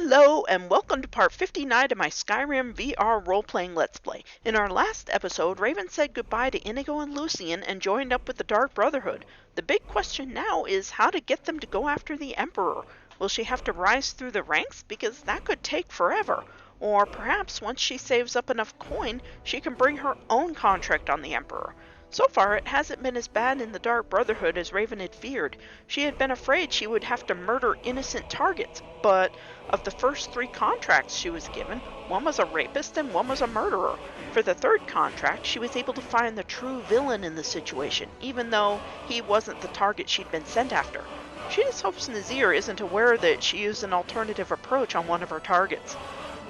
Hello and welcome to part 59 of my Skyrim VR role-playing Let's Play. In our last episode, Raven said goodbye to Inigo and Lucien and joined up with the Dark Brotherhood. The big question now is how to get them to go after the Emperor. Will she have to rise through the ranks? Because that could take forever. Or perhaps once she saves up enough coin, she can bring her own contract on the Emperor. So far, it hasn't been as bad in the Dark Brotherhood as Raven had feared. She had been afraid she would have to murder innocent targets, but of the first 3 contracts she was given, one was a rapist and one was a murderer. For the 3rd contract, she was able to find the true villain in the situation, even though he wasn't the target she'd been sent after. She just hopes Nazir isn't aware that she used an alternative approach on one of her targets.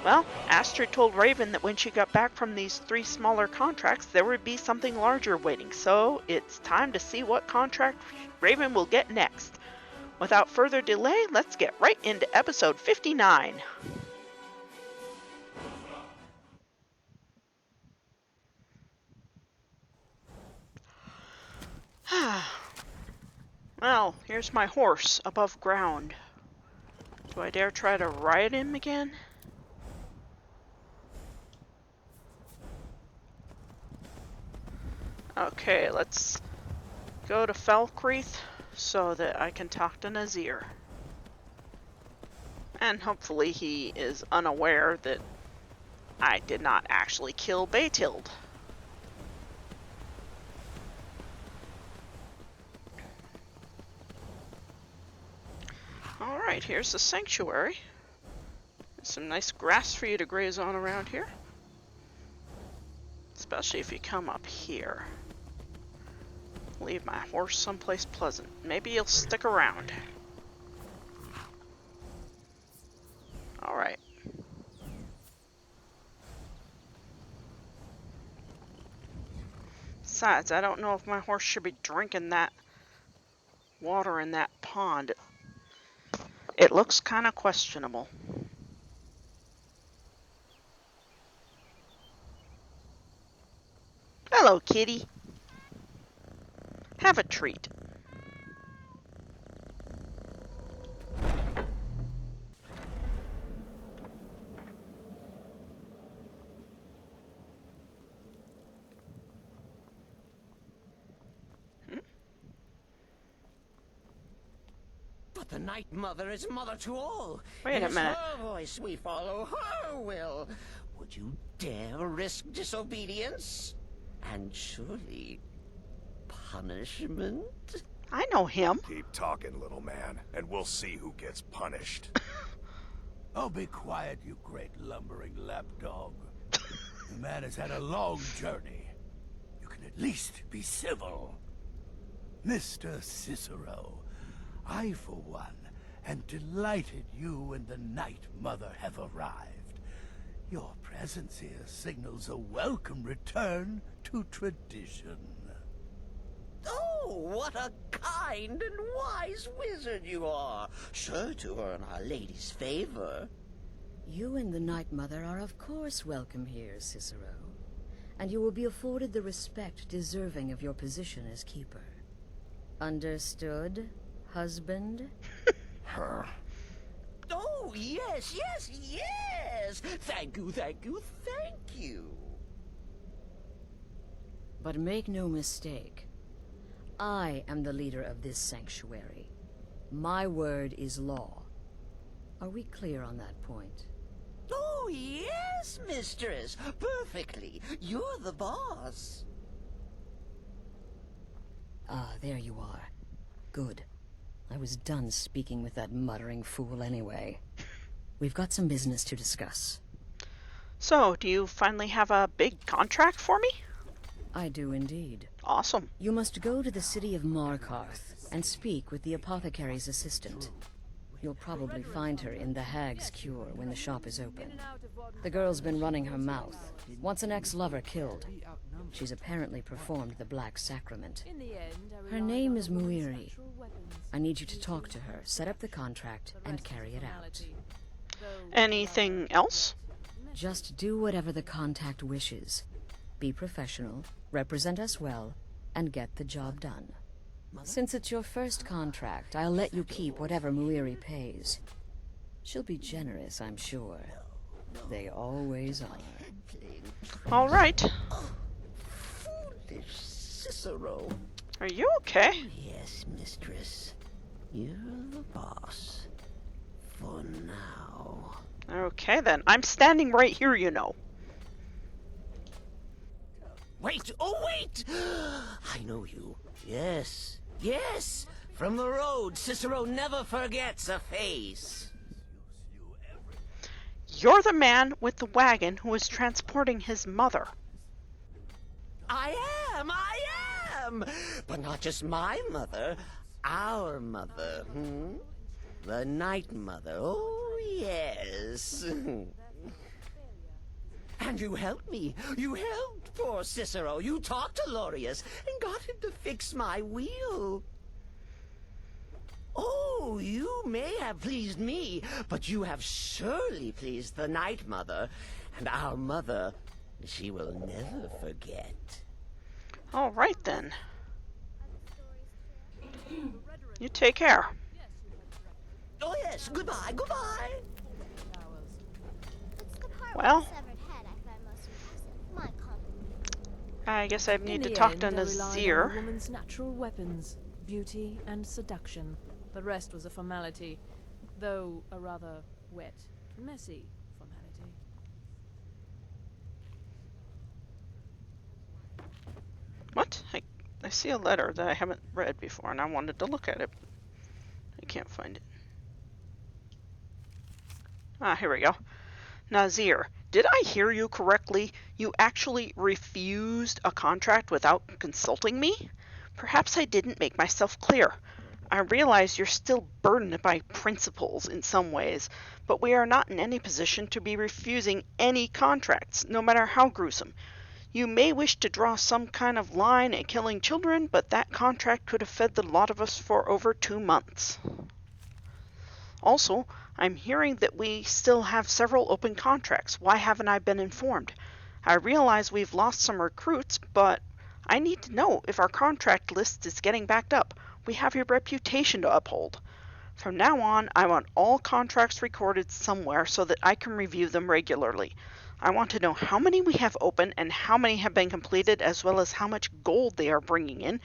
Well, Astrid told Raven that when she got back from these 3 smaller contracts, there would be something larger waiting, so it's time to see what contract Raven will get next. Without further delay, let's get right into episode 59. Well, here's my horse above ground. Do I dare try to ride him again? Okay, let's go to Falkreath so that I can talk to Nazir. And hopefully he is unaware that I did not actually kill Baytild. Alright, here's the sanctuary. There's some nice grass for you to graze on around here. Especially if you come up here. Leave my horse someplace pleasant. Maybe he'll stick around. Alright. Besides, I don't know if my horse should be drinking that water in that pond. It looks kind of questionable. Hello, kitty. Have a treat. But the Night Mother is mother to all. Wait a minute. Her voice we follow, her will. Would you dare risk disobedience? And surely punishment? I know him. Keep talking, little man, and we'll see who gets punished. Oh, be quiet, you great lumbering lapdog. The man has had a long journey. You can at least be civil. Mr. Cicero, I, for one, am delighted you and the Night Mother have arrived. Your presence here signals a welcome return to tradition. Oh, what a kind and wise wizard you are, sure to earn Our Lady's favor. You and the Night Mother are of course welcome here, Cicero. And you will be afforded the respect deserving of your position as keeper. Understood, husband? Her. Oh, yes, yes, yes! Thank you, thank you, thank you! But make no mistake. I am the leader of this sanctuary. My word is law. Are we clear on that point? Oh, yes, mistress. Perfectly. You're the boss. Ah, there you are. Good. I was done speaking with that muttering fool anyway. We've got some business to discuss. So, do you finally have a big contract for me? I do indeed. Awesome. You must go to the city of Markarth and speak with the apothecary's assistant. You'll probably find her in the Hag's Cure when the shop is open. The girl's been running her mouth. Wants an ex-lover killed. She's apparently performed the Black Sacrament. Her name is Muiri. I need you to talk to her, set up the contract, and carry it out. Anything else? Just do whatever the contact wishes. Be professional, represent us well, and get the job done. Since it's your first contract, I'll let you keep whatever Muiri pays. She'll be generous, I'm sure. They always are. All right. Foolish Cicero. Are you okay? Yes, mistress. You're the boss. For now. Okay, then. I'm standing right here, you know. Wait! Oh, wait! I know you. Yes. Yes! From the road, Cicero never forgets a face. You're the man with the wagon who was transporting his mother. I am! But not just my mother, our mother, The Night Mother, oh yes. And you helped me. You helped poor Cicero. You talked to Lorius and got him to fix my wheel. Oh, you may have pleased me, but you have surely pleased the Night Mother. And our mother, she will never forget. All right, then. You take care. Oh yes, goodbye, goodbye. Well, I guess I need to talk to Nazir. A woman's natural weapons, beauty and seduction. The rest was a formality, though a rather wet, messy formality. What? I see a letter that I haven't read before, and I wanted to look at it. I can't find it. Ah, here we go. Nazir, did I hear you correctly? You actually refused a contract without consulting me? Perhaps I didn't make myself clear. I realize you're still burdened by principles in some ways, but we are not in any position to be refusing any contracts, no matter how gruesome. You may wish to draw some kind of line at killing children, but that contract could have fed the lot of us for over 2 months. Also, I'm hearing that we still have several open contracts. Why haven't I been informed? I realize we've lost some recruits, but I need to know if our contract list is getting backed up. We have a reputation to uphold. From now on, I want all contracts recorded somewhere so that I can review them regularly. I want to know how many we have open and how many have been completed, as well as how much gold they are bringing in,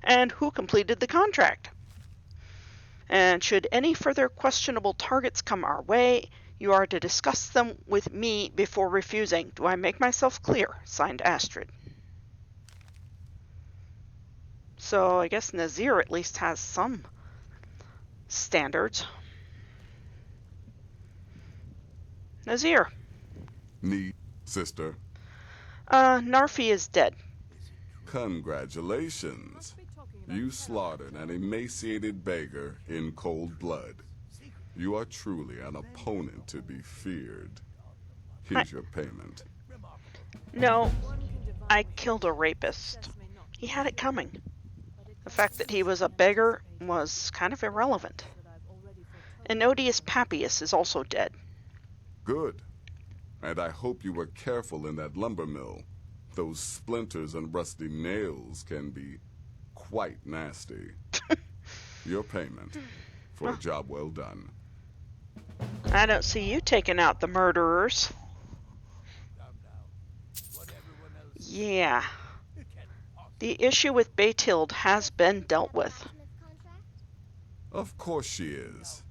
and who completed the contract. And should any further questionable targets come our way, you are to discuss them with me before refusing. Do I make myself clear? Signed, Astrid. So I guess Nazir at least has some standards. Nazir. Need, sister. Narfi is dead. Congratulations. You slaughtered an emaciated beggar in cold blood. You are truly an opponent to be feared. Here's your payment. No, I killed a rapist. He had it coming. The fact that he was a beggar was kind of irrelevant. Enodius Papias is also dead. Good. And I hope you were careful in that lumber mill. Those splinters and rusty nails can be quite nasty. Your payment for a job well done. I don't see you taking out the murderers. Yeah. The issue with Baytild has been dealt with. Of course she is.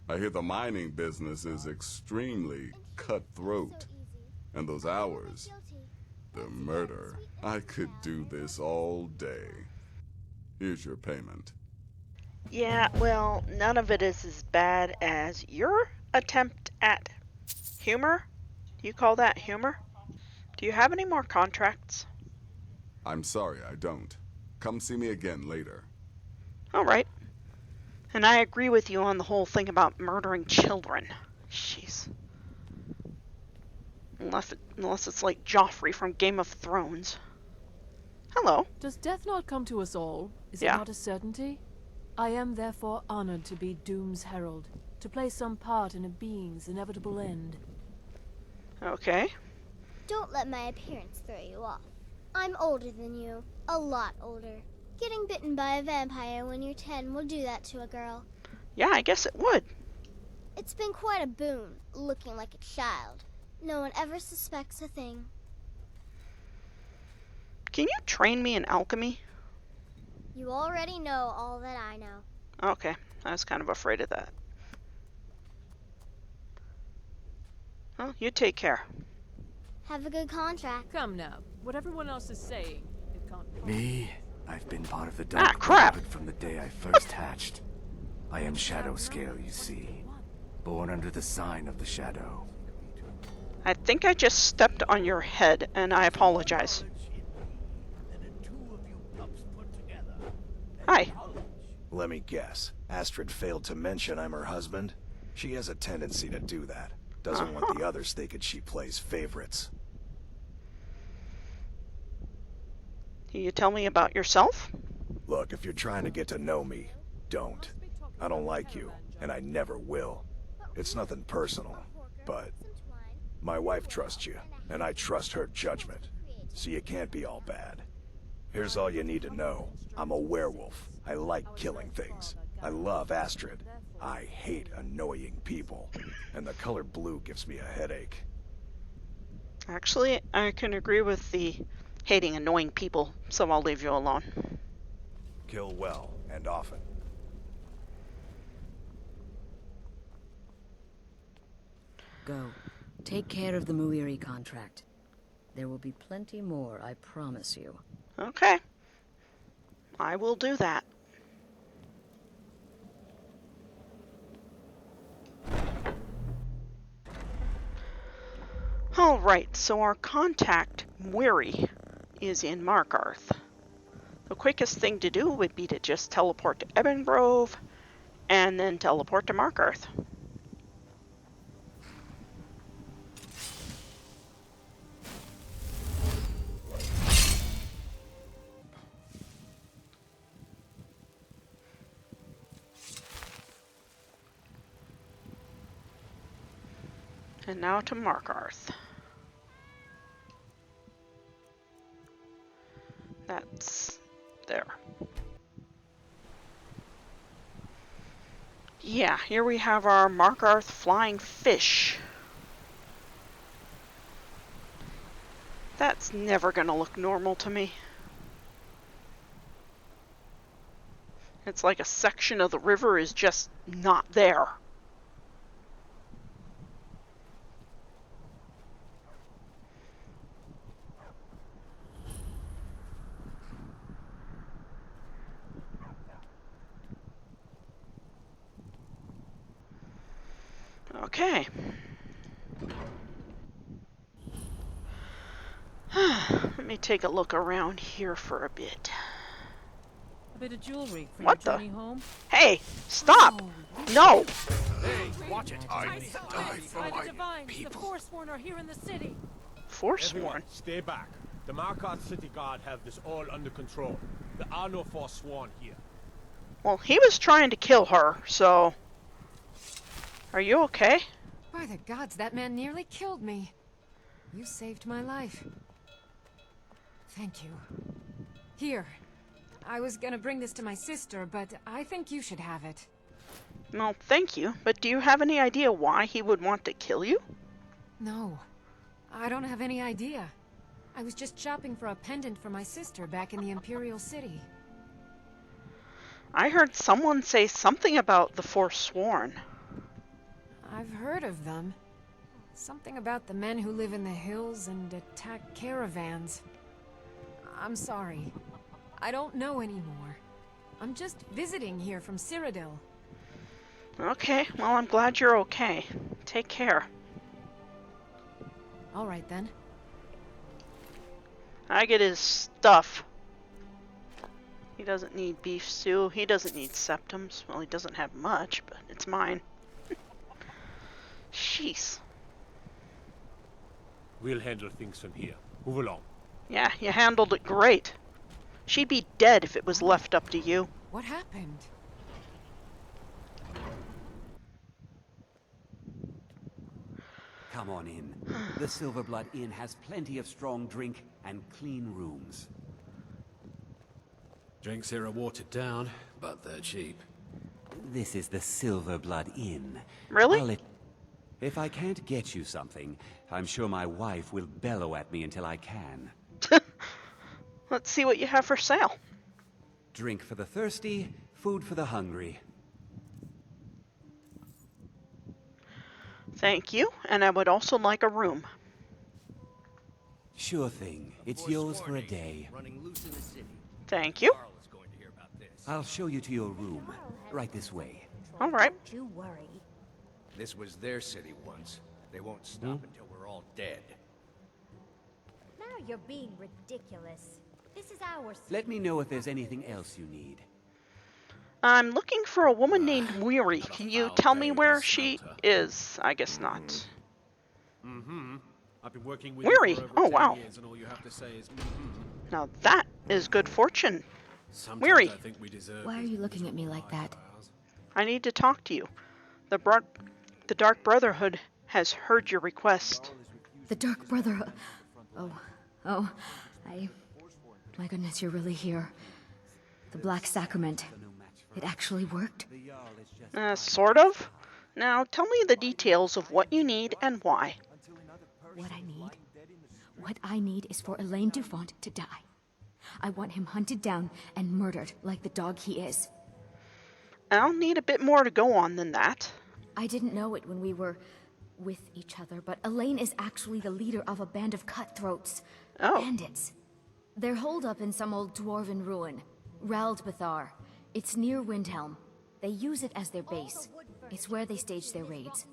I hear the mining business is extremely cutthroat. And those hours, the murder, I could do this all day. Here's your payment. Yeah, well, none of it is as bad as your attempt at humor. Do you call that humor? Do you have any more contracts? I'm sorry, I don't. Come see me again later. All right. And I agree with you on the whole thing about murdering children. Jeez. Unless it's like Joffrey from Game of Thrones. Hello. Does death not come to us all? Is it not a certainty? I am therefore honored to be Doom's herald, to play some part in a being's inevitable end. Okay. Don't let my appearance throw you off. I'm older than you. A lot older. Getting bitten by a vampire when you're 10 will do that to a girl. Yeah, I guess it would. It's been quite a boon, looking like a child. No one ever suspects a thing. Can you train me in alchemy? You already know all that I know. Okay, I was kind of afraid of that. Well, you take care. Have a good contract. Come now. What everyone else is saying, it can't... Me? I've been part of the Ah, Dark crap! Brotherhood from the day I first hatched. I am Shadow Scale, you see. Born under the sign of the Shadow. I think I just stepped on your head, and I apologize. Hi. Let me guess. Astrid failed to mention I'm her husband? She has a tendency to do that. Doesn't want the others thinking she plays favorites. Can you tell me about yourself? Look, if you're trying to get to know me, don't. I don't like you, and I never will. It's nothing personal, but my wife trusts you, and I trust her judgment. So you can't be all bad. Here's all you need to know. I'm a werewolf. I like killing things. I love Astrid. I hate annoying people. And the color blue gives me a headache. Actually, I can agree with the hating annoying people, so I'll leave you alone. Kill well and often. Go. Take care of the Muiri contract. There will be plenty more, I promise you. Okay. I will do that. Alright, so our contact, Muiri, is in Markarth. The quickest thing to do would be to just teleport to Ebon Grove, and then teleport to Markarth. And now to Markarth. That's there. Yeah, here we have our Markarth flying fish. That's never gonna look normal to me. It's like a section of the river is just not there. Okay. Let me take a look around here for a bit. A bit of jewelry for What your the? journey home. Hey, stop! No! Hey, watch it! By the divines, the Forsworn are here in the city. Forsworn? Everyone, stay back. The Markarth City Guard have this all under control. There are no Forsworn here. Well, he was trying to kill her, so... Are you okay? By the gods, that man nearly killed me. You saved my life. Thank you. Here. I was gonna bring this to my sister, but I think you should have it. Well, thank you, but do you have any idea why he would want to kill you? No. I don't have any idea. I was just shopping for a pendant for my sister back in the Imperial City. I heard someone say something about the Forsworn. I've heard of them. Something about the men who live in the hills and attack caravans. I'm sorry. I don't know anymore. I'm just visiting here from Cyrodiil. Okay, well, I'm glad you're okay. Take care. All right, then. I get his stuff. He doesn't need beef stew. He doesn't need septums. Well, he doesn't have much, but it's mine. Jeez. We'll handle things from here. Move along. Yeah, you handled it great. She'd be dead if it was left up to you. What happened? Come on in. The Silverblood Inn has plenty of strong drink and clean rooms. Drinks here are watered down, but they're cheap. This is the Silver Blood Inn. Really? If I can't get you something, I'm sure my wife will bellow at me until I can. Let's see what you have for sale. Drink for the thirsty, food for the hungry. Thank you, and I would also like a room. Sure thing. It's yours for a day. Thank you. I'll show you to your room. Right this way. All right. Don't you worry. This was their city once. They won't stop until we're all dead. Now you're being ridiculous. This is our city. Let me know if there's anything else you need. I'm looking for a woman named Weary. Can you tell me where she is? I guess not. I've been working with Weary. you for over Oh, 10 wow. years, and all you have to say is, Now that is good fortune. Sometimes Weary. I think we deserve Why are you looking at me like that? I need to talk to you. The Dark Brotherhood has heard your request. The Dark Brotherhood. Oh, my goodness, you're really here. The Black Sacrament. It actually worked? Sort of. Now tell me the details of what you need and why. What I need is for Elaine Dufont to die. I want him hunted down and murdered like the dog he is. I'll need a bit more to go on than that. I didn't know it when we were with each other, but Elaine is actually the leader of a band of cutthroats. Oh. Bandits. They're holed up in some old dwarven ruin. Raldbathar. It's near Windhelm. They use it as their base. It's where they stage their raids.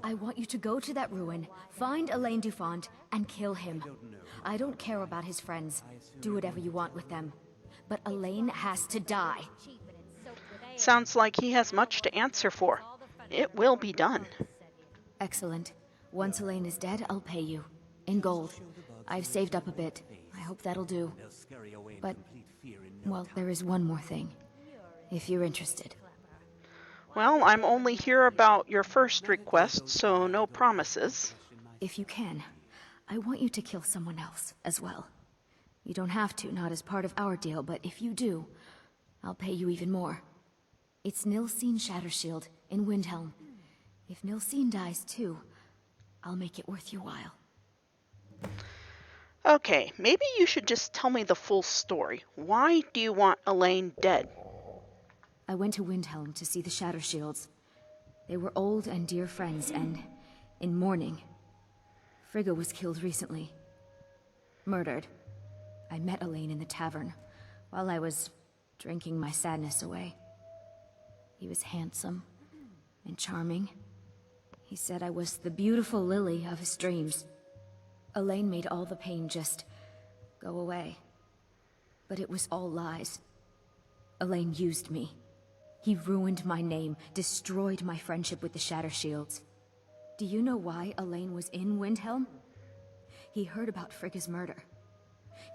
I want you to go to that ruin, find Elaine Dufont, and kill him. I don't care about his friends. Do whatever you want with them. But Elaine has to die. Sounds like he has much to answer for. It will be done. Excellent. Once Elaine is dead, I'll pay you. In gold. I've saved up a bit. I hope that'll do. But, well, there is one more thing. If you're interested. Well, I'm only here about your first request, so no promises. If you can, I want you to kill someone else as well. You don't have to, not as part of our deal, but if you do, I'll pay you even more. It's Nilsine Shattershield in Windhelm. If Nilsine dies too, I'll make it worth your while. Okay, maybe you should just tell me the full story. Why do you want Elaine dead? I went to Windhelm to see the Shattershields. They were old and dear friends, and in mourning. Frigga was killed recently. Murdered. I met Elaine in the tavern, while I was drinking my sadness away. He was handsome and charming. He said I was the beautiful lily of his dreams. Elaine made all the pain just go away. But it was all lies. Elaine used me. He ruined my name, destroyed my friendship with the Shattershields. Do you know why Elaine was in Windhelm? He heard about Frigga's murder.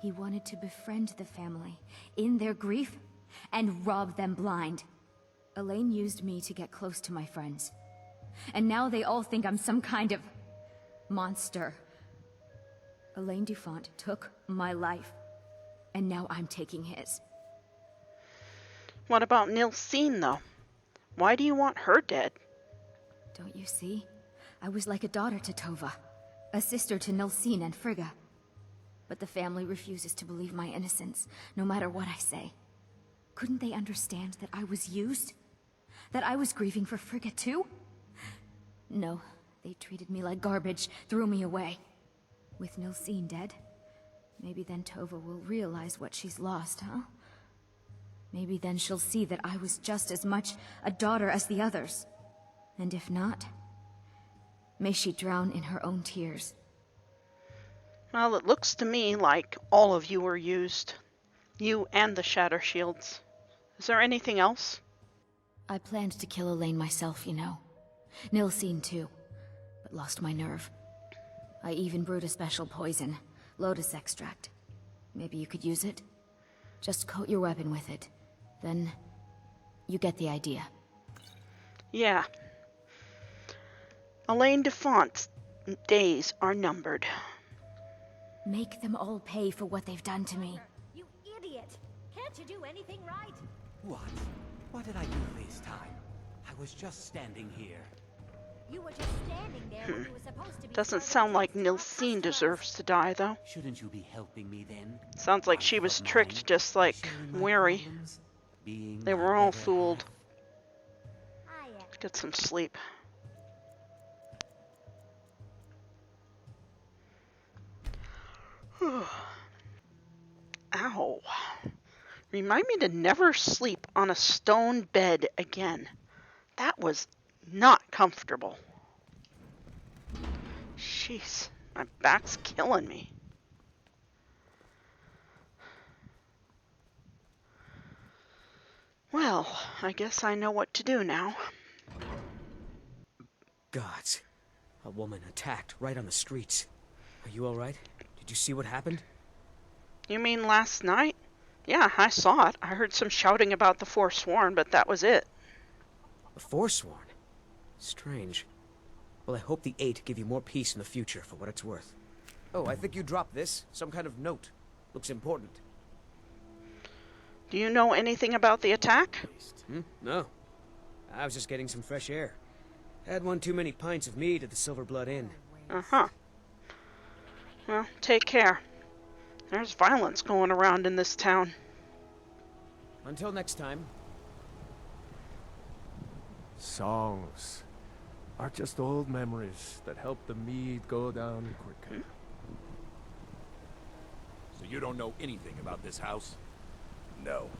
He wanted to befriend the family, in their grief, and rob them blind. Elaine used me to get close to my friends. And now they all think I'm some kind of monster. Elaine Dufont took my life, and now I'm taking his. What about Nilsine, though? Why do you want her dead? Don't you see? I was like a daughter to Tova, a sister to Nilsine and Frigga. But the family refuses to believe my innocence, no matter what I say. Couldn't they understand that I was used? That I was grieving for Frigga too? No, they treated me like garbage, threw me away. With Nilsine dead, maybe then Tova will realize what she's lost, huh? Maybe then she'll see that I was just as much a daughter as the others. And if not, may she drown in her own tears. Well, it looks to me like all of you were used. You and the Shattershields. Is there anything else? I planned to kill Elaine myself, you know. Nilsine too, but lost my nerve. I even brewed a special poison, lotus extract. Maybe you could use it? Just coat your weapon with it. Then, you get the idea. Yeah. Elaine Dufont's days are numbered. Make them all pay for what they've done to me. You idiot! Can't you do anything right? What? What did I do this time? was just standing here. You were just standing there when you were supposed to be. Doesn't sound like Lucien deserves to die, though. Shouldn't you be helping me then? Sounds like she was tricked just like Weary. They were all fooled. Let's get some sleep. Ow. Remind me to never sleep on a stone bed again. That was not comfortable. Jeez, my back's killing me. Well, I guess I know what to do now. Gods. A woman attacked right on the streets. Are you alright? Did you see what happened? You mean last night? Yeah, I saw it. I heard some shouting about the Forsworn, but that was it. The Forsworn? Strange. Well, I hope the Eight give you more peace in the future, for what it's worth. Oh, I think you dropped this. Some kind of note. Looks important. Do you know anything about the attack? No. I was just getting some fresh air. Had one too many pints of mead at the Silver Blood Inn. Uh-huh. Well, take care. There's violence going around in this town. Until next time. Songs are just old memories that help the mead go down quicker. So you don't know anything about this house? No.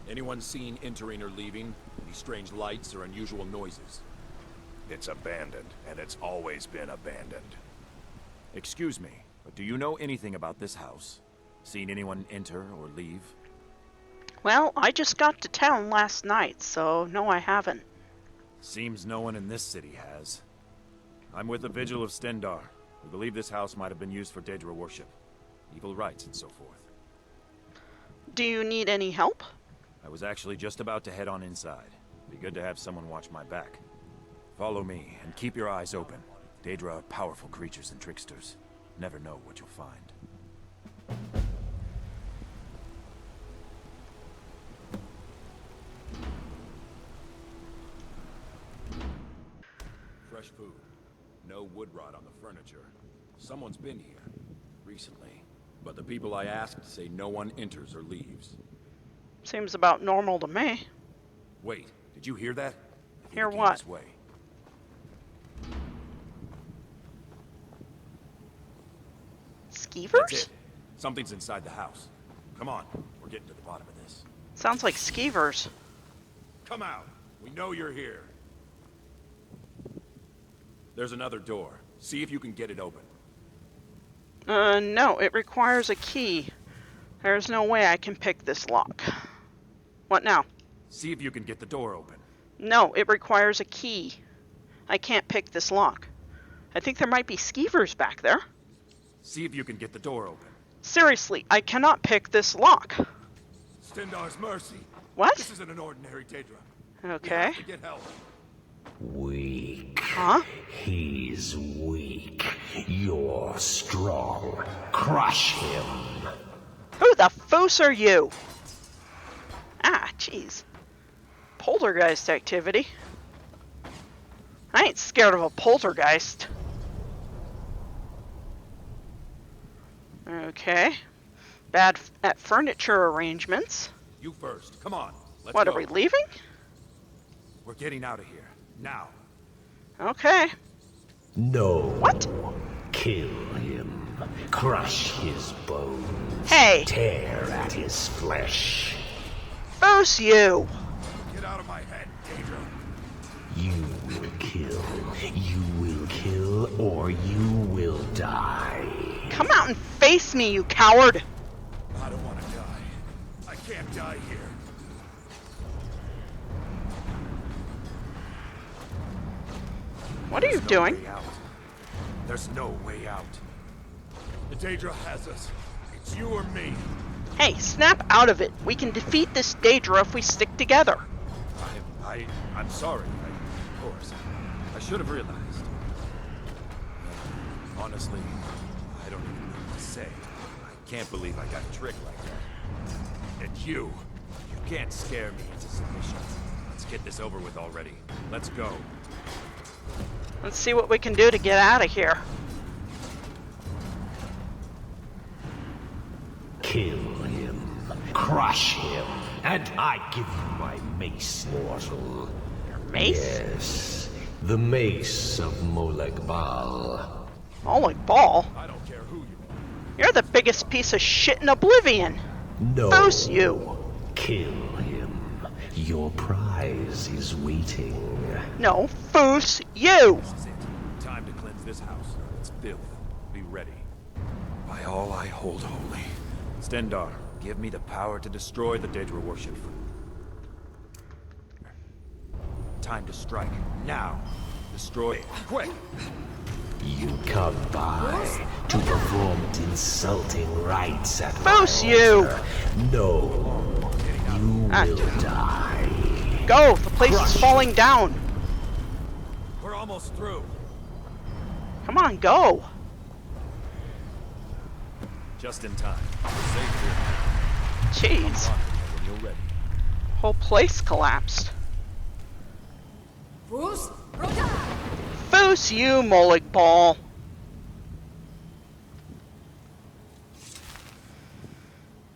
Anyone seen entering or leaving? Any strange lights or unusual noises? It's abandoned, and it's always been abandoned. Excuse me, but do you know anything about this house? Seen anyone enter or leave? Well, I just got to town last night, so no, I haven't. Seems no one in this city has. I'm with the Vigil of Stendar. We believe this house might have been used for Daedra worship, evil rites and so forth. Do you need any help? I was actually just about to head on inside. Be good to have someone watch my back. Follow me, and keep your eyes open. Daedra are powerful creatures and tricksters. Never know what you'll find. Fresh food. No wood rot on the furniture. Someone's been here recently, but the people I asked say no one enters or leaves. Seems about normal to me. Wait, did you hear that? Hear what? This way. Skeevers? That's it. Something's inside the house. Come on, we're getting to the bottom of this. Sounds like skeevers. Come out. We know you're here. There's another door. See if you can get it open. No, it requires a key. There's no way I can pick this lock. What now? See if you can get the door open. No, it requires a key. I can't pick this lock. I think there might be skeevers back there. See if you can get the door open. Seriously, I cannot pick this lock. Stendar's mercy. What? This isn't an ordinary Daedra. Okay. We have to get help. Weak. Huh? He's weak. You're strong. Crush him. Who the foos are you? Ah, jeez. Poltergeist activity. I ain't scared of a poltergeist. Okay. Bad at furniture arrangements. You first. Come on. Let's What, go. are we leaving? We're getting out of here. Now. Okay. No. What? Kill him. Crush his bones. Hey! Tear at his flesh. Foos you! Get out of my head, Daedra. You will kill. You will kill, or you will die. Come out and face me, you coward! I don't want to die. I can't die here. What are you doing? There's no way out. The Daedra has us. It's you or me. Hey, snap out of it. We can defeat this Daedra if we stick together. I'm sorry. Of course. I should have realized. Honestly, I don't even know what to say. I can't believe I got tricked like that. And you can't scare me into submission. Let's get this over with already. Let's go. Let's see what we can do to get out of here. Kill him, crush him, and I give you my mace, mortal. Your mace? Yes, the mace of Molag Bal. Molag Bal? I don't care who you are. You're the biggest piece of shit in Oblivion. No. Foos you. Kill him. Your prize is waiting. No, foos you. This is it. Time to cleanse this house. It's filth. Be ready. By all I hold holy. Stendar, give me the power to destroy the Daedra worship. Time to strike. Now. Destroy it. Quick! You come by to perform insulting rites at Foos my you. altar. No, you will die. Go! The place is falling down. We're almost through. Come on, go. Just in time. We're safe here. Jeez. When you're ready. Whole place collapsed. Foos, Roda! Foos you, Molag Bal.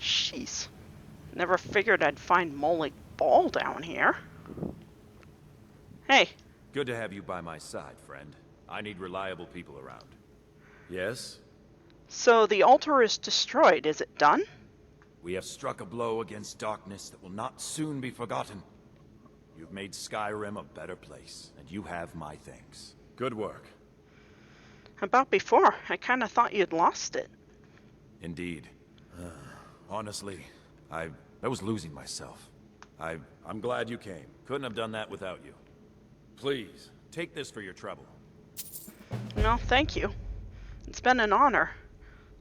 Jeez. Never figured I'd find Molag Bal down here. Hey. Good to have you by my side, friend. I need reliable people around. Yes? So the altar is destroyed. Is it done? We have struck a blow against darkness that will not soon be forgotten. You've made Skyrim a better place, and you have my thanks. Good work. About before, I kind of thought you'd lost it. Indeed. Honestly, I was losing myself. I'm glad you came. Couldn't have done that without you. Please, take this for your trouble. No, thank you. It's been an honor.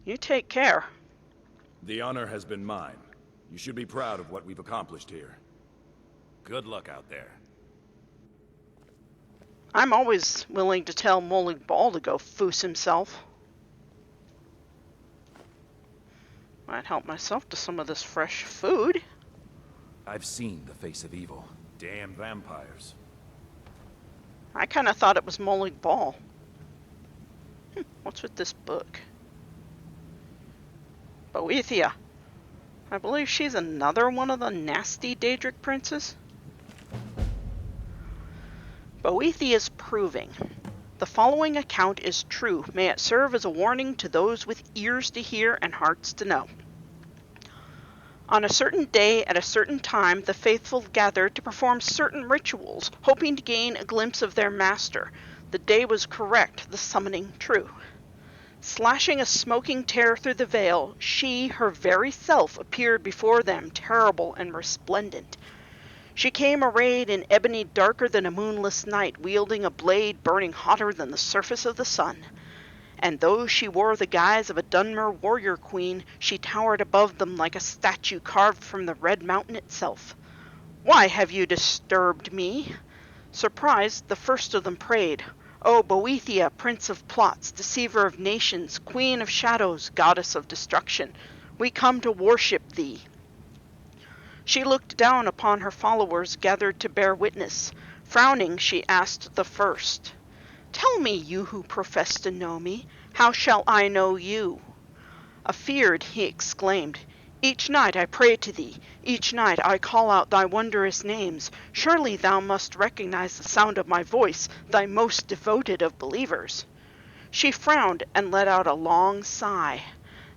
You take care. The honor has been mine. You should be proud of what we've accomplished here. Good luck out there. I'm always willing to tell Molag Bal to go foos himself. Might help myself to some of this fresh food. I've seen the face of evil. Damn vampires. I kind of thought it was Molag Bal. What's with this book? Boethia. I believe she's another one of the nasty Daedric princes. Boethia's proving. The following account is true. May it serve as a warning to those with ears to hear and hearts to know. On a certain day at a certain time, the faithful gathered to perform certain rituals, hoping to gain a glimpse of their master. The day was correct, the summoning true. Slashing a smoking tear through the veil, she, her very self, appeared before them, terrible and resplendent. She came arrayed in ebony darker than a moonless night, wielding a blade burning hotter than the surface of the sun. And though she wore the guise of a Dunmer warrior queen, she towered above them like a statue carved from the Red Mountain itself. "Why have you disturbed me?" Surprised, the first of them prayed. "O Boethia, prince of plots, deceiver of nations, queen of shadows, goddess of destruction, we come to worship thee." She looked down upon her followers gathered to bear witness. Frowning, she asked the first, "Tell me, you who profess to know me, how shall I know you?" Afeared, he exclaimed, "Each night I pray to thee, each night I call out thy wondrous names. Surely thou must recognize the sound of my voice, thy most devoted of believers." She frowned and let out a long sigh.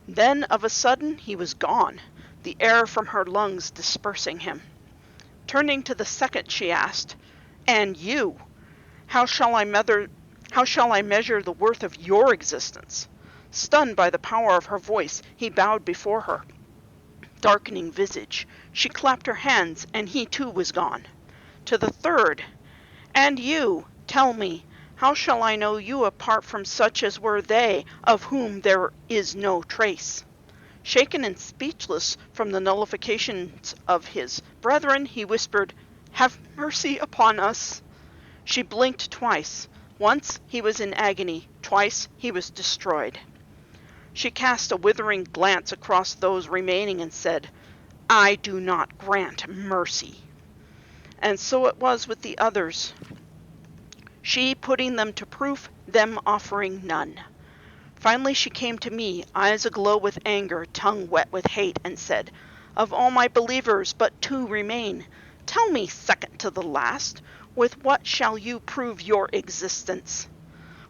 Then of a sudden he was gone, the air from her lungs dispersing him. Turning to the second, she asked, "And you? How shall I measure the worth of your existence?" Stunned by the power of her voice, he bowed before her. Darkening visage, she clapped her hands, and he too was gone. To the third, "And you, tell me, how shall I know you apart from such as were they, of whom there is no trace?" Shaken and speechless from the nullifications of his brethren, he whispered, "Have mercy upon us." She blinked twice. Once he was in agony, twice he was destroyed. She cast a withering glance across those remaining and said, "I do not grant mercy." And so it was with the others. She putting them to proof, them offering none. Finally she came to me, eyes aglow with anger, tongue wet with hate, and said, "Of all my believers but 2 remain. Tell me, second to the last, with what shall you prove your existence?"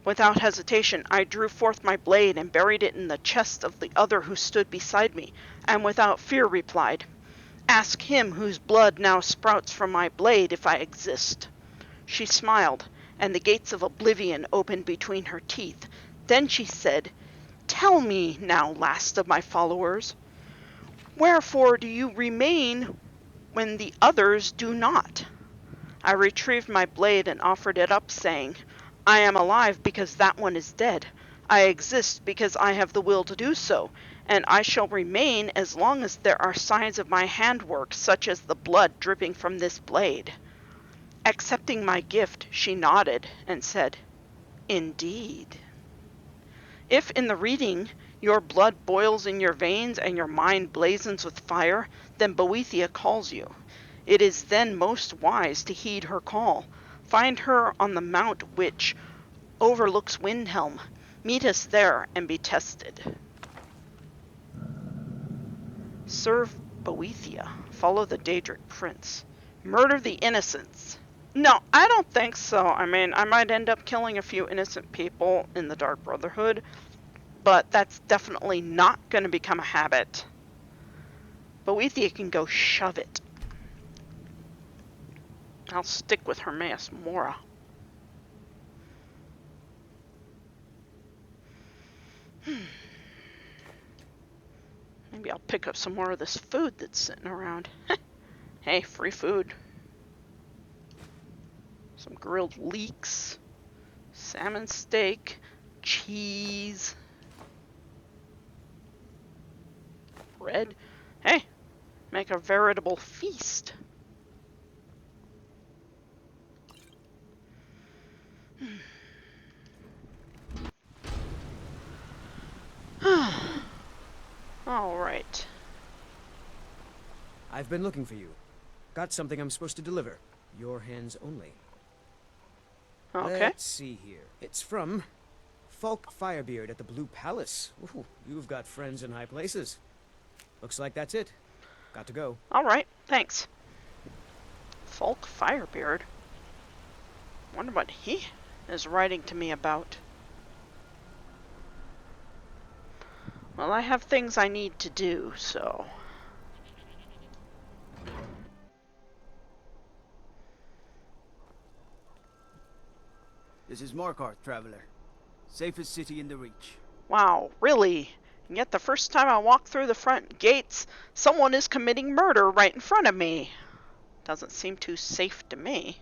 Without hesitation I drew forth my blade and buried it in the chest of the other who stood beside me, and without fear replied, "Ask him whose blood now sprouts from my blade if I exist." She smiled, and the gates of oblivion opened between her teeth. Then she said, "Tell me now, last of my followers, wherefore do you remain when the others do not?" I retrieved my blade and offered it up, saying, "I am alive because that one is dead. I exist because I have the will to do so, and I shall remain as long as there are signs of my handwork, such as the blood dripping from this blade." Accepting my gift, she nodded and said, "Indeed. If in the reading your blood boils in your veins and your mind blazons with fire, then Boethia calls you. It is then most wise to heed her call. Find her on the mount which overlooks Windhelm. Meet us there and be tested. Serve Boethia. Follow the Daedric prince. Murder the innocents. No, I don't think so. I mean, I might end up killing a few innocent people in the Dark Brotherhood, but that's definitely not going to become a habit. Boethia can go shove it. I'll stick with Hermaeus Mora. Maybe I'll pick up some more of this food that's sitting around. Hey, free food. Some grilled leeks, salmon steak, cheese, bread. Hey, make a veritable feast. All right. I've been looking for you. Got something I'm supposed to deliver. Your hands only. Okay. Let's see here. It's from Falk Firebeard at the Blue Palace. Ooh, you've got friends in high places. Looks like that's it. Got to go. All right, thanks. Falk Firebeard. Wonder what he is writing to me about. Well, I have things I need to do, so... This is Markarth, traveler. Safest city in the Reach. Wow, really? And yet the first time I walk through the front gates, someone is committing murder right in front of me. Doesn't seem too safe to me.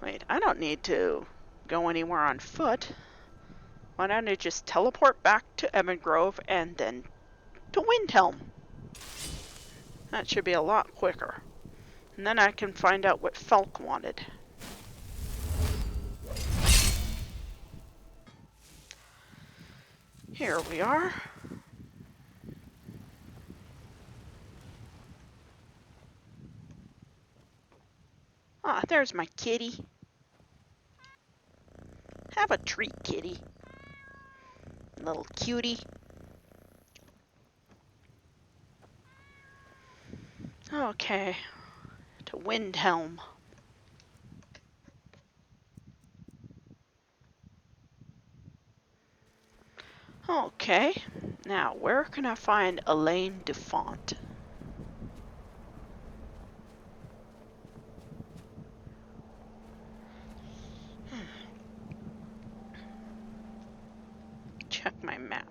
Wait, I don't need to go anywhere on foot. Why don't I just teleport back to Ebengrove and then to Windhelm? That should be a lot quicker. And then I can find out what Falk wanted. Here we are. Ah, there's my kitty. Have a treat, kitty. Little cutie. Okay, to Windhelm. Okay, now where can I find Elaine Defont? Check my map.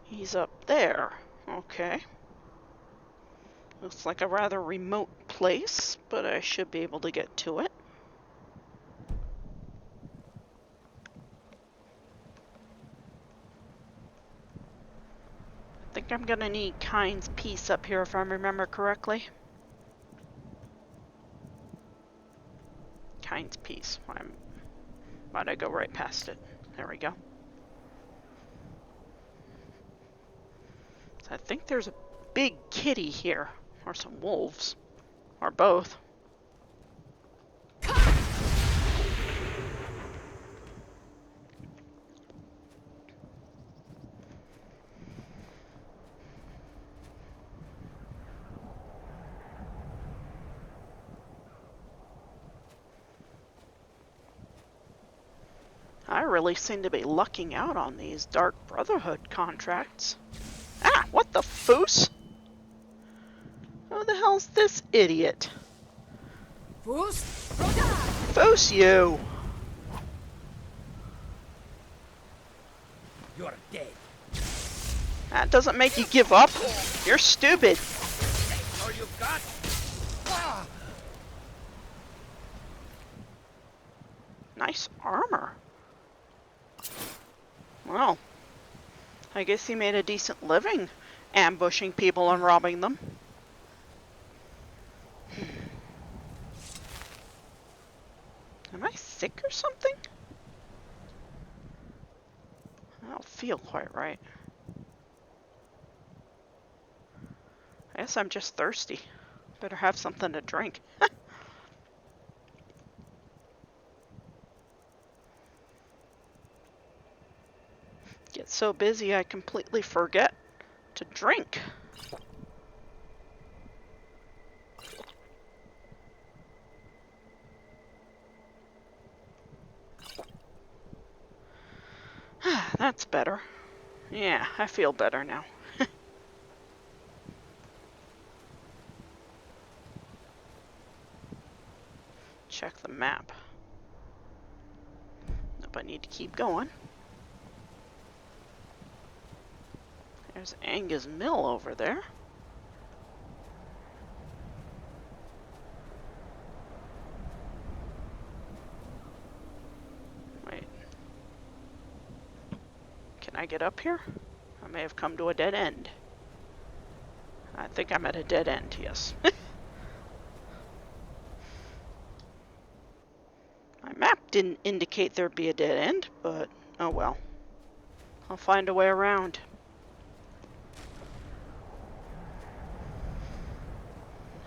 He's up there. Okay. Looks like a rather remote place, but I should be able to get to it. I think I'm gonna need Kind's piece up here if I remember correctly. Kind's piece. Why'd I go right past it? There we go. So I think there's a big kitty here, or some wolves, or both. I really seem to be lucking out on these Dark Brotherhood contracts. Ah, what the foos? Who the hell's this idiot? Foos you! You're dead. That doesn't make you give up. You're stupid. All you've got? Nice armor. Well, I guess he made a decent living ambushing people and robbing them. Am I sick or something? I don't feel quite right. I guess I'm just thirsty. Better have something to drink. Get so busy I completely forget to drink. That's better. Yeah, I feel better now. Check the map. Nope, I need to keep going. There's Angus Mill over there. Wait. Can I get up here? I may have come to a dead end. I think I'm at a dead end, yes. My map didn't indicate there'd be a dead end, but oh well. I'll find a way around.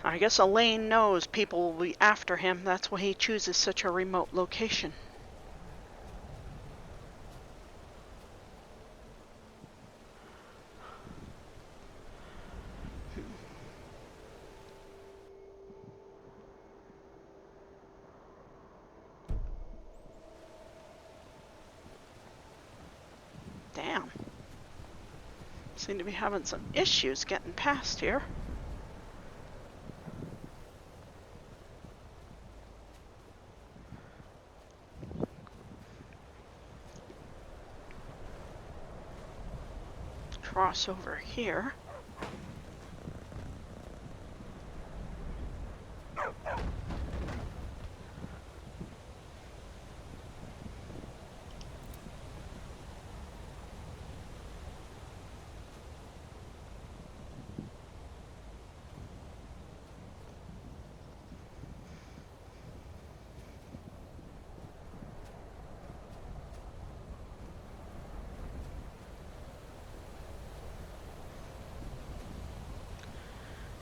I guess Elaine knows people will be after him. That's why he chooses such a remote location. Damn. Seem to be having some issues getting past here. Cross over here.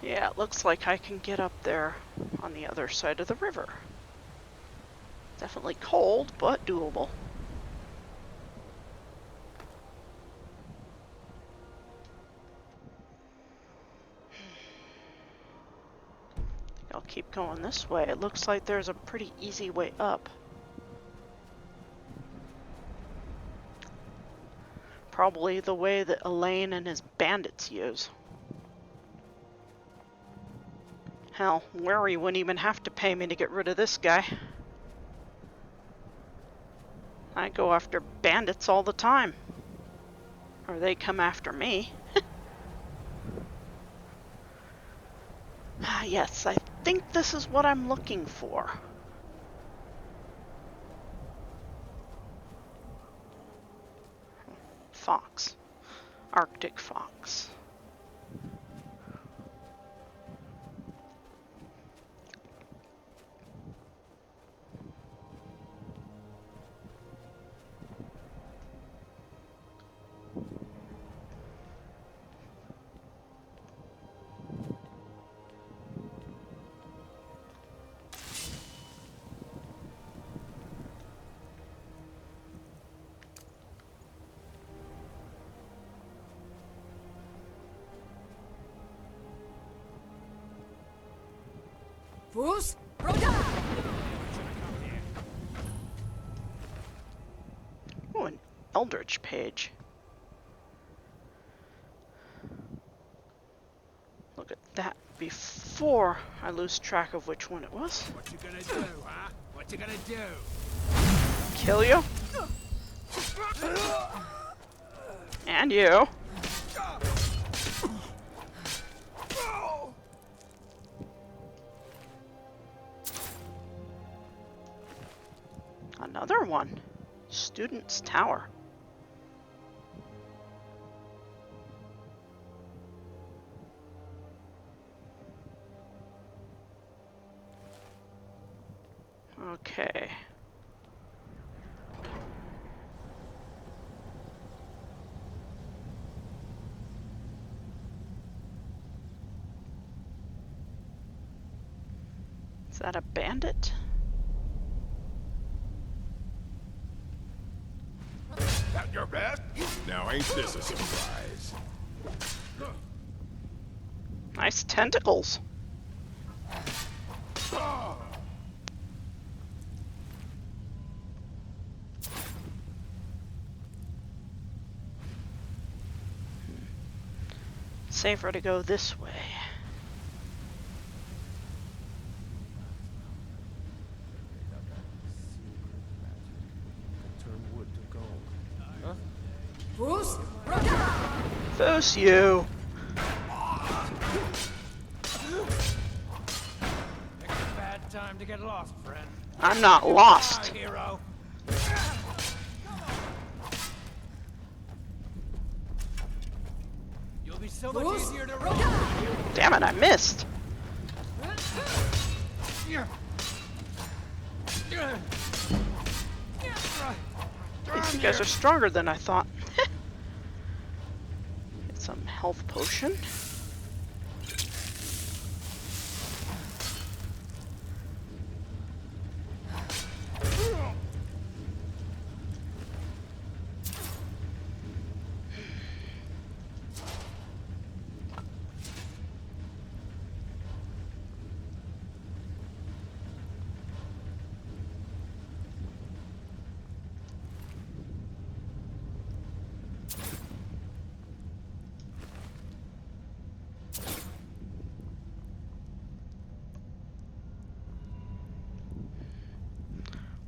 Yeah, it looks like I can get up there on the other side of the river. Definitely cold, but doable. I'll keep going this way. It looks like there's a pretty easy way up. Probably the way that Elaine and his bandits use. Hell, Larry wouldn't even have to pay me to get rid of this guy. I go after bandits all the time. Or they come after me. Yes, I think this is what I'm looking for. Fox. Arctic fox. Fus, Roda! Oh, an Eldritch page. Look at that before I lose track of which one it was. What you gonna do, huh? What you gonna do? Kill you. And you. Another one. Student's Tower. Okay. Is that a bandit? That your best? Now ain't this a surprise? Nice tentacles. Safer to go this way. Turn wood to gold. Huh? Fus, Roda! Fus you. Picked a bad time to get lost, friend. I'm not lost. Hi, hero. You'll be so much Fus, easier to Roda! roll. Damn it, I missed. These guys are stronger than I thought. Get some health potion.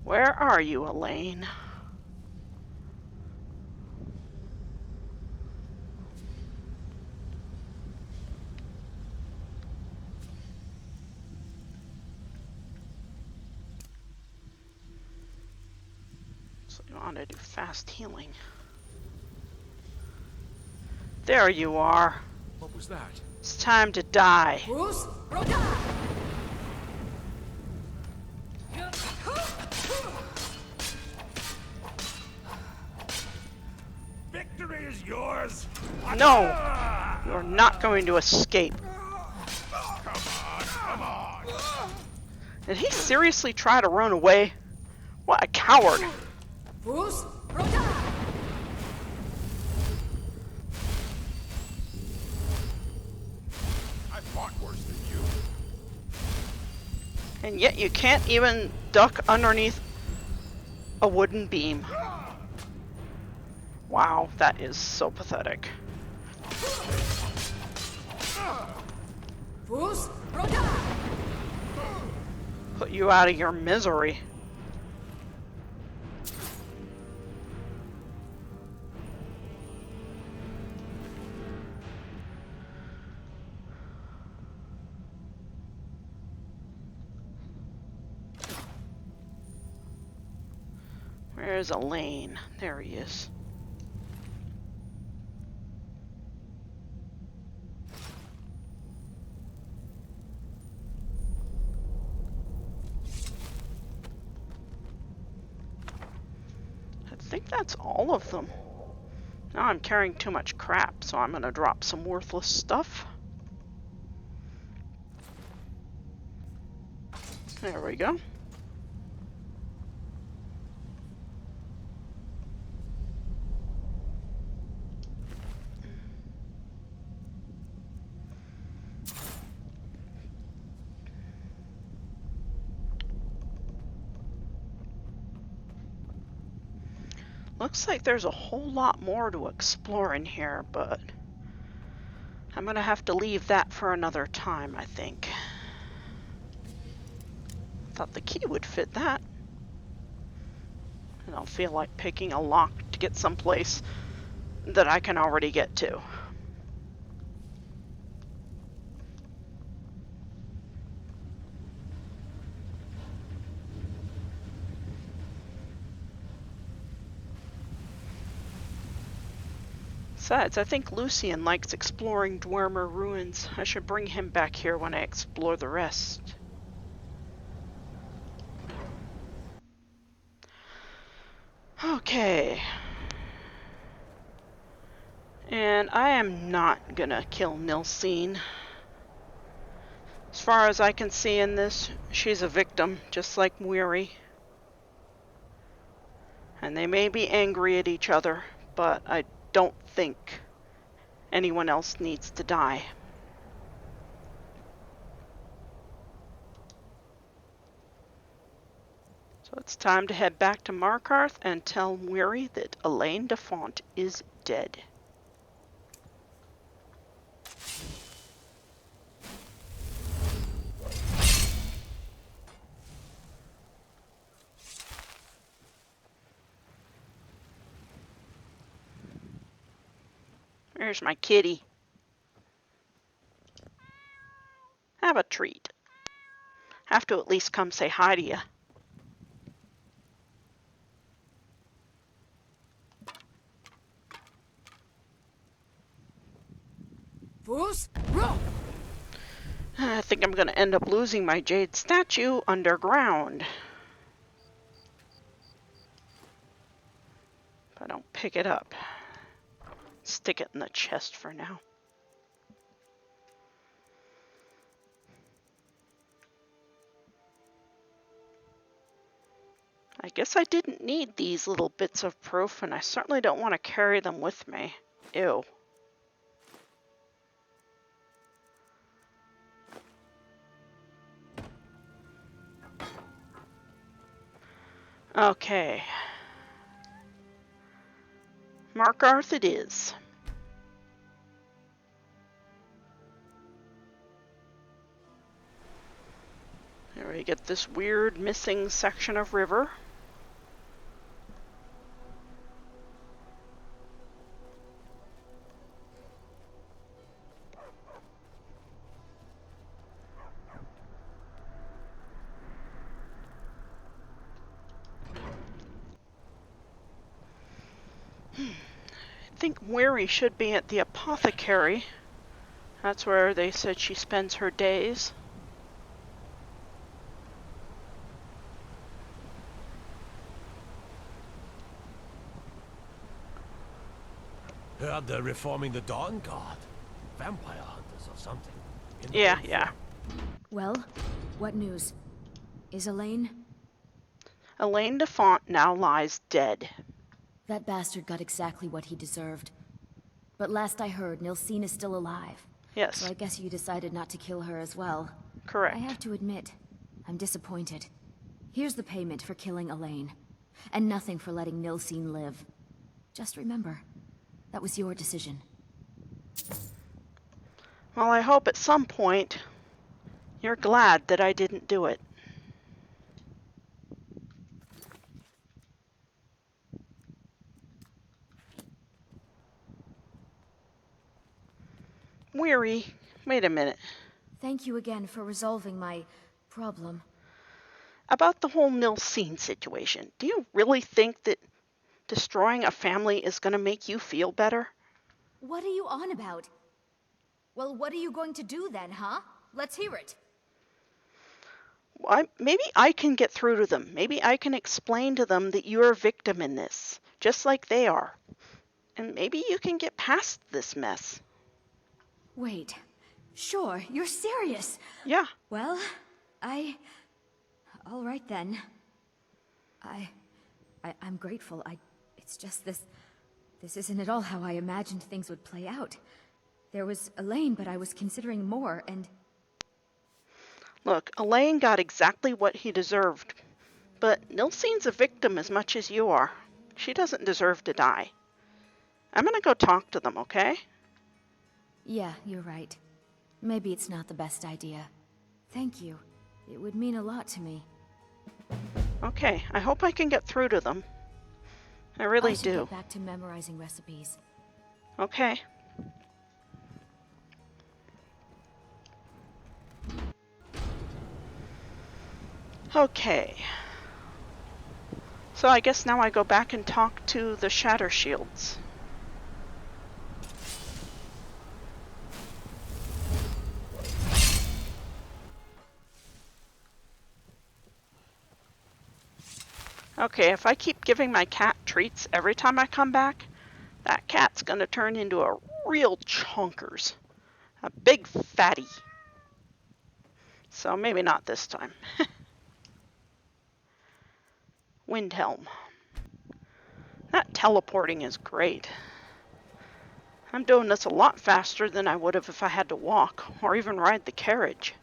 Where are you, Elaine? So you want to do fast healing. There you are. What was that? It's time to die. Fus, Roda! Victory is yours. No! You're not going to escape. Come on. Did he seriously try to run away? What a coward. Fus, Roda! I fought worse than you. And yet you can't even duck underneath a wooden beam. Wow, that is so pathetic. Fus, Roda! Put you out of your misery. Where's Elaine? There he is. I think that's all of them. Now I'm carrying too much crap, so I'm gonna drop some worthless stuff. There we go. Looks like there's a whole lot more to explore in here, but I'm gonna have to leave that for another time, I think. Thought the key would fit that. I don't feel like picking a lock to get someplace that I can already get to. Besides, I think Lucien likes exploring Dwemer ruins. I should bring him back here when I explore the rest. Okay. And I am not gonna kill Nilsine. As far as I can see in this, she's a victim, just like Weary. And they may be angry at each other, but I don't think anyone else needs to die. So it's time to head back to Markarth and tell Weary that Elaine Defont is dead. There's my kitty. Have a treat. Have to at least come say hi to you. I think I'm going to end up losing my jade statue underground. If I don't pick it up. Stick it in the chest for now. I guess I didn't need these little bits of proof, and I certainly don't want to carry them with me. Ew. Okay. Markarth it is. There we get this weird missing section of river. I think Weary should be at the apothecary. That's where they said she spends her days. Heard they're reforming the Dawn Guard. Vampire hunters or something. Yeah. Well, what news? Is Elaine? Elaine Defont now lies dead. That bastard got exactly what he deserved. But last I heard, Nilsine is still alive. Yes. So I guess you decided not to kill her as well. Correct. I have to admit, I'm disappointed. Here's the payment for killing Elaine. And nothing for letting Nilsine live. Just remember, that was your decision. Well, I hope at some point you're glad that I didn't do it. Weary, wait a minute. Thank you again for resolving my problem. About the whole Lucien situation, do you really think that destroying a family is going to make you feel better? What are you on about? Well, what are you going to do then, huh? Let's hear it. Maybe I can get through to them. Maybe I can explain to them that you're a victim in this, just like they are. And maybe you can get past this mess. Wait. Sure, you're serious. Yeah. Well, all right then. I'm grateful. It's just this isn't at all how I imagined things would play out. There was Elaine, but I was considering more, and... Look, Elaine got exactly what he deserved, but Lucien's a victim as much as you are. She doesn't deserve to die. I'm gonna go talk to them, okay? Yeah, you're right. Maybe it's not the best idea. Thank you. It would mean a lot to me. Okay, I hope I can get through to them. I really I should do. get back to memorizing recipes. Okay. Okay. So I guess now I go back and talk to the Shatter Shields. Okay, if I keep giving my cat treats every time I come back, that cat's gonna turn into a real chonkers. A big fatty. So maybe not this time. Windhelm. That teleporting is great. I'm doing this a lot faster than I would have if I had to walk, or even ride the carriage.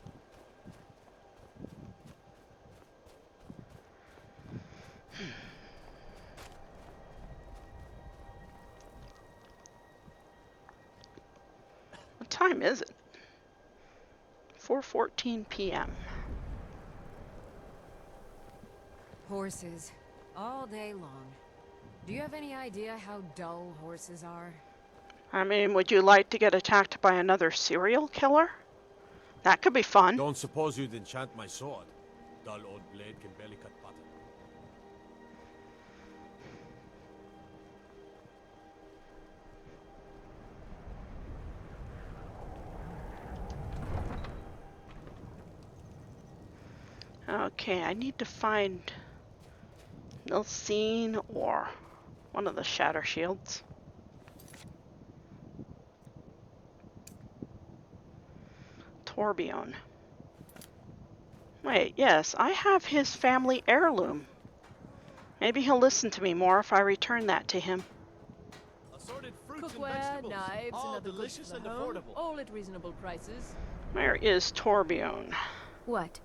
What time is it? 4:14 p.m. Horses. All day long. Do you have any idea how dull horses are? I mean, would you like to get attacked by another serial killer? That could be fun. Don't suppose you'd enchant my sword. Dull old blade can barely cut butter. Okay, I need to find Lucien or one of the Shatter Shields. Tourbillon. Wait, yes, I have his family heirloom. Maybe he'll listen to me more if I return that to him. Cookware, knives, and other goods for the home, all at reasonable prices. Where is Tourbillon? What?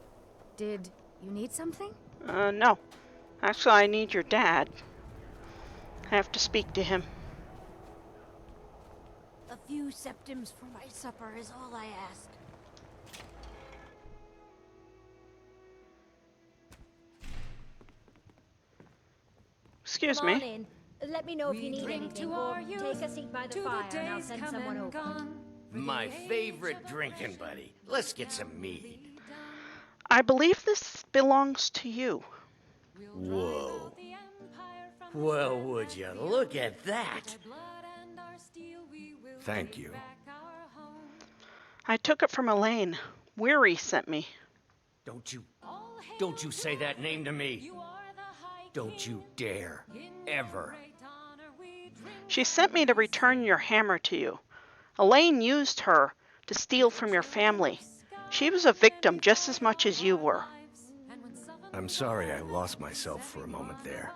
Did you need something? No. Actually, I need your dad. I have to speak to him. A few septims for my supper is all I ask. Excuse Come on me. in. Let me know if you need anything, or take a seat by the fire and I'll send someone over. My favorite drinking buddy. Let's get some mead. I believe this belongs to you. Whoa. Well, would you look at that? Thank you. I took it from Elaine. Weary sent me. Don't you say that name to me. Don't you dare. Ever. She sent me to return your hammer to you. Elaine used her to steal from your family. She was a victim just as much as you were. I'm sorry I lost myself for a moment there.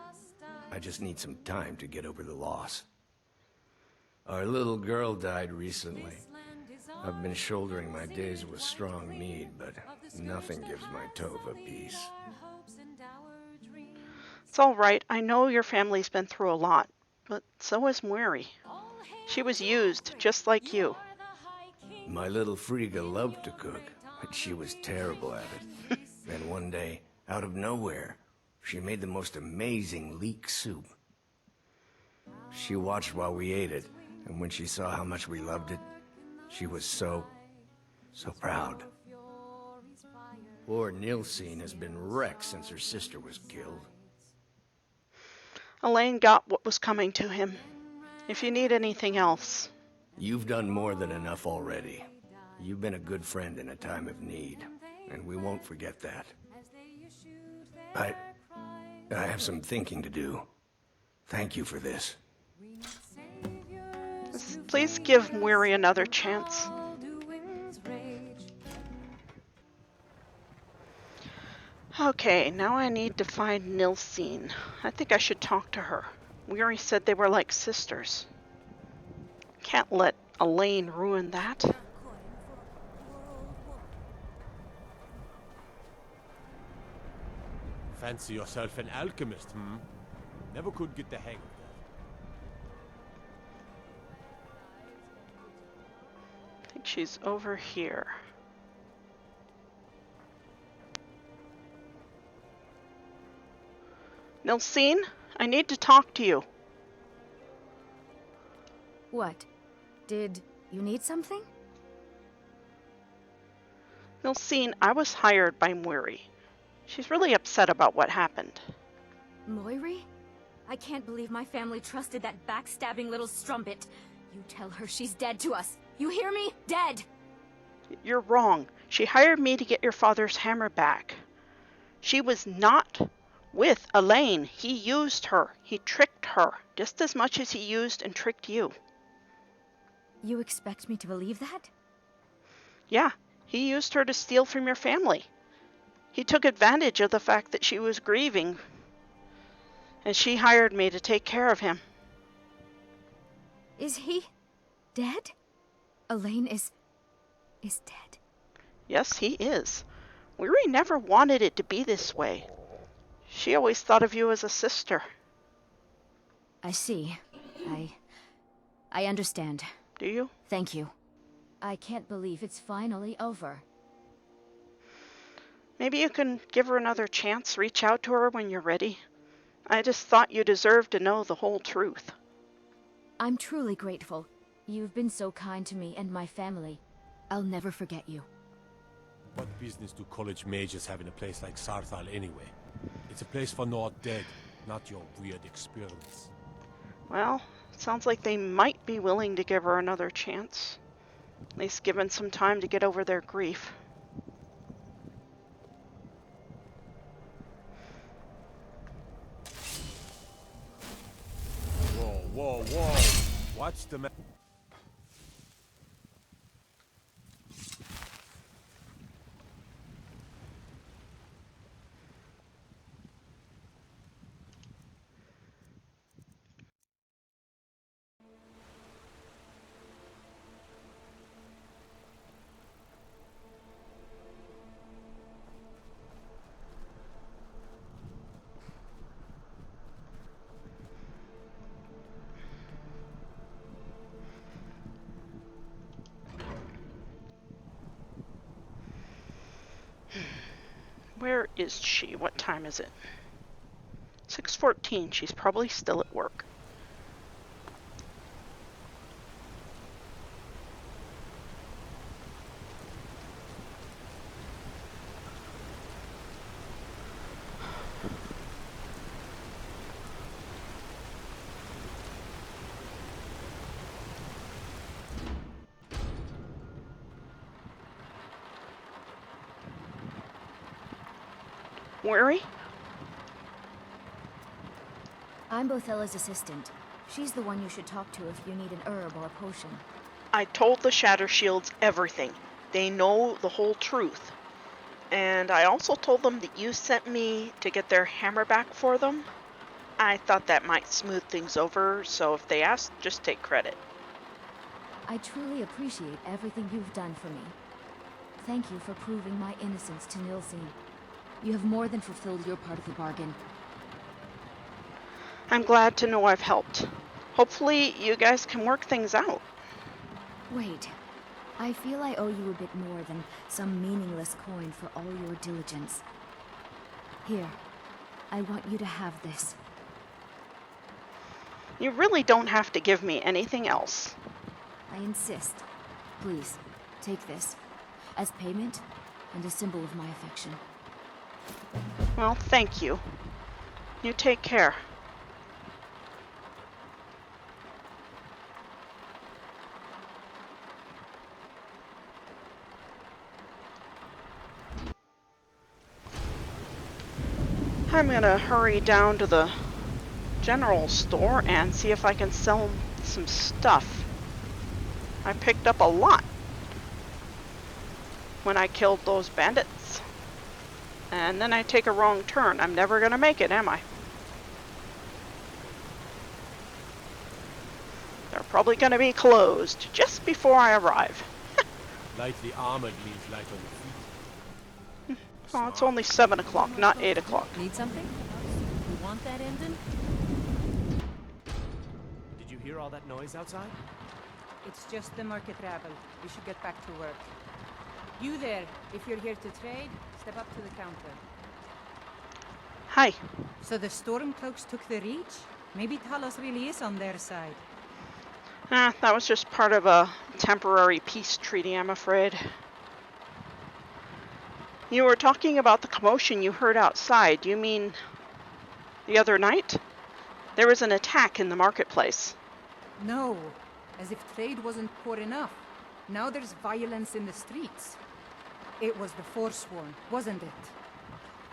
I just need some time to get over the loss. Our little girl died recently. I've been shouldering my days with strong mead, but nothing gives my Tova peace. It's all right. I know your family's been through a lot, but so is Weary. She was used, just like you. My little Frigga loved to cook, but she was terrible at it. Then one day, out of nowhere, she made the most amazing leek soup. She watched while we ate it, and when she saw how much we loved it, she was so proud. Poor Nilsine has been wrecked since her sister was killed. Elaine got what was coming to him. If you need anything else... You've done more than enough already. You've been a good friend in a time of need, and we won't forget that. I have some thinking to do. Thank you for this. Please give Weary another chance. Okay, now I need to find Nilsine. I think I should talk to her. Weary said they were like sisters. Can't let Elaine ruin that. Fancy yourself an alchemist, hmm? Never could get the hang of that. I think she's over here. Nilsine, I need to talk to you. What? Did you need something? Nilsine, I was hired by Weary. She's really upset about what happened. Moiri? I can't believe my family trusted that backstabbing little strumpet. You tell her she's dead to us. You hear me? Dead! You're wrong. She hired me to get your father's hammer back. She was not with Elaine. He used her. He tricked her, just as much as he used and tricked you. You expect me to believe that? Yeah, he used her to steal from your family. He took advantage of the fact that she was grieving, and she hired me to take care of him. Is he dead? Elaine is dead. Yes, he is. Weary never wanted it to be this way. She always thought of you as a sister. I see. I understand. Do you? Thank you. I can't believe it's finally over. Maybe you can give her another chance, reach out to her when you're ready. I just thought you deserved to know the whole truth. I'm truly grateful. You've been so kind to me and my family. I'll never forget you. What business do college mages have in a place like Sarthal anyway? It's a place for not dead, not your weird experiments. Well, it sounds like they might be willing to give her another chance. At least given some time to get over their grief. Whoa, whoa! What's the matter? Where is she? What time is it? 6:14. She's probably still at work. Weary? I'm Bothella's assistant. She's the one you should talk to if you need an herb or a potion. I told the Shatter Shields everything. They know the whole truth. And I also told them that you sent me to get their hammer back for them. I thought that might smooth things over, so if they ask, just take credit. I truly appreciate everything you've done for me. Thank you for proving my innocence to Nilsine. You have more than fulfilled your part of the bargain. I'm glad to know I've helped. Hopefully you guys can work things out. Wait. I feel I owe you a bit more than some meaningless coin for all your diligence. Here. I want you to have this. You really don't have to give me anything else. I insist. Please, take this. As payment, and a symbol of my affection. Well, thank you. You take care. I'm gonna hurry down to the general store and see if I can sell some stuff. I picked up a lot when I killed those bandits. And then I take a wrong turn. I'm never gonna make it, am I? They're probably gonna be closed just before I arrive. Lightly armored means light on the feet. Oh, it's only 7 o'clock, not 8 o'clock. Need something? You want that engine? Did you hear all that noise outside? It's just the market rabble. We should get back to work. You there, if you're here to trade, step up to the counter. Hi. So the Stormcloaks took the Reach? Maybe Talos really is on their side. That was just part of a temporary peace treaty, I'm afraid. You were talking about the commotion you heard outside. You mean the other night? There was an attack in the marketplace. No, as if trade wasn't poor enough. Now there's violence in the streets. It was the Forsworn, wasn't it?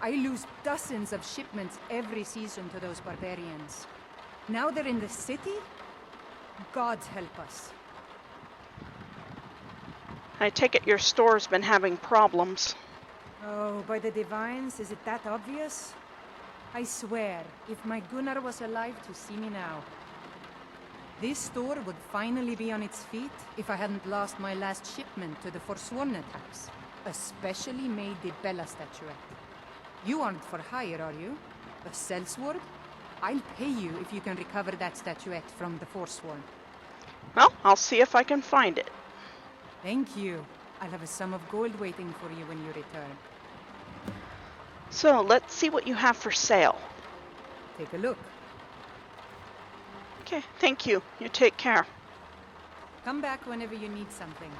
I lose dozens of shipments every season to those barbarians. Now they're in the city? God help us. I take it your store's been having problems. Oh, by the divines, is it that obvious? I swear, if my Gunnar was alive to see me now. This store would finally be on its feet if I hadn't lost my last shipment to the Forsworn attacks. A specially made Bella statuette. You aren't for hire, are you? A sellsword? I'll pay you if you can recover that statuette from the Forsworn. Well, I'll see if I can find it. Thank you. I'll have a sum of gold waiting for you when you return. So, let's see what you have for sale. Take a look. Okay, thank you. You take care. Come back whenever you need something.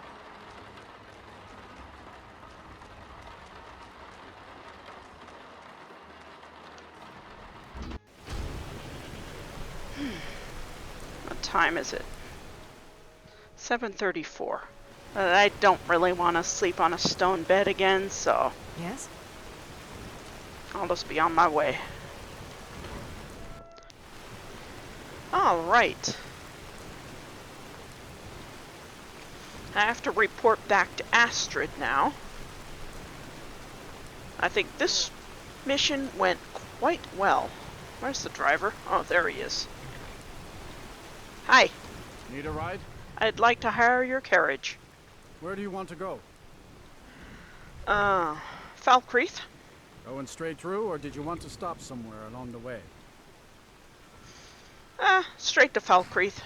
What time is it? 7:34. I don't really want to sleep on a stone bed again, so... Yes? I'll just be on my way. Alright. I have to report back to Astrid now. I think this mission went quite well. Where's the driver? Oh, there he is. Hi. Need a ride? I'd like to hire your carriage. Where do you want to go? Falkreath. Going straight through, or did you want to stop somewhere along the way? Straight to Falkreath.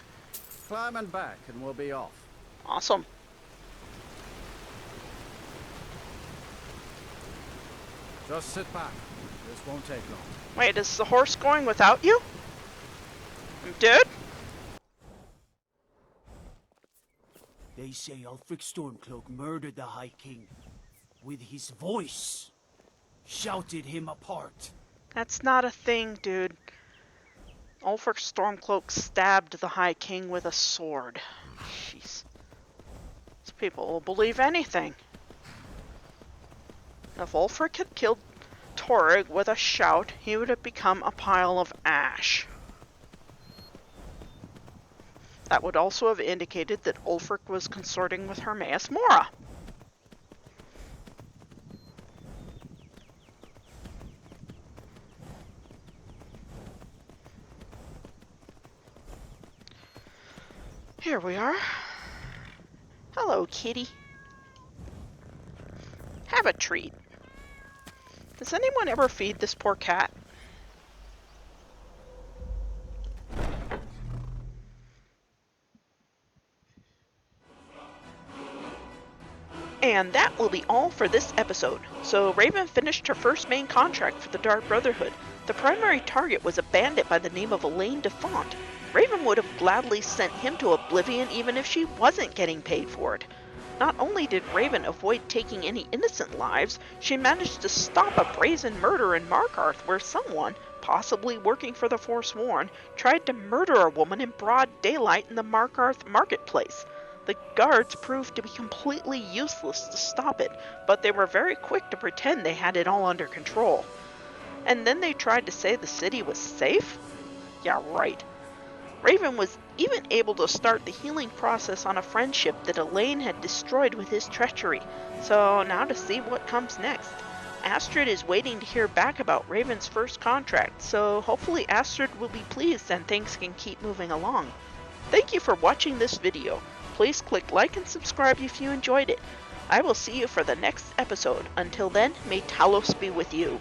Climb and back, and we'll be off. Awesome. Just sit back. This won't take long. Wait, is the horse going without you? Dude? They say Ulfric Stormcloak murdered the High King. With his voice. Shouted him apart. That's not a thing, dude. Ulfric Stormcloak stabbed the High King with a sword. Jeez. These people will believe anything. If Ulfric had killed Torrig with a shout, he would have become a pile of ash. That would also have indicated that Ulfric was consorting with Hermaeus Mora. Here we are. Hello, kitty. Have a treat. Does anyone ever feed this poor cat? And that will be all for this episode. So Raven finished her first main contract for the Dark Brotherhood. The primary target was a bandit by the name of Elaine Defont. Raven would have gladly sent him to oblivion even if she wasn't getting paid for it. Not only did Raven avoid taking any innocent lives, she managed to stop a brazen murder in Markarth where someone, possibly working for the Forsworn, tried to murder a woman in broad daylight in the Markarth marketplace. The guards proved to be completely useless to stop it, but they were very quick to pretend they had it all under control. And then they tried to say the city was safe? Yeah, right. Raven was even able to start the healing process on a friendship that Elaine had destroyed with his treachery. So now to see what comes next. Astrid is waiting to hear back about Raven's first contract, so hopefully Astrid will be pleased and things can keep moving along. Thank you for watching this video. Please click like and subscribe if you enjoyed it. I will see you for the next episode. Until then, may Talos be with you.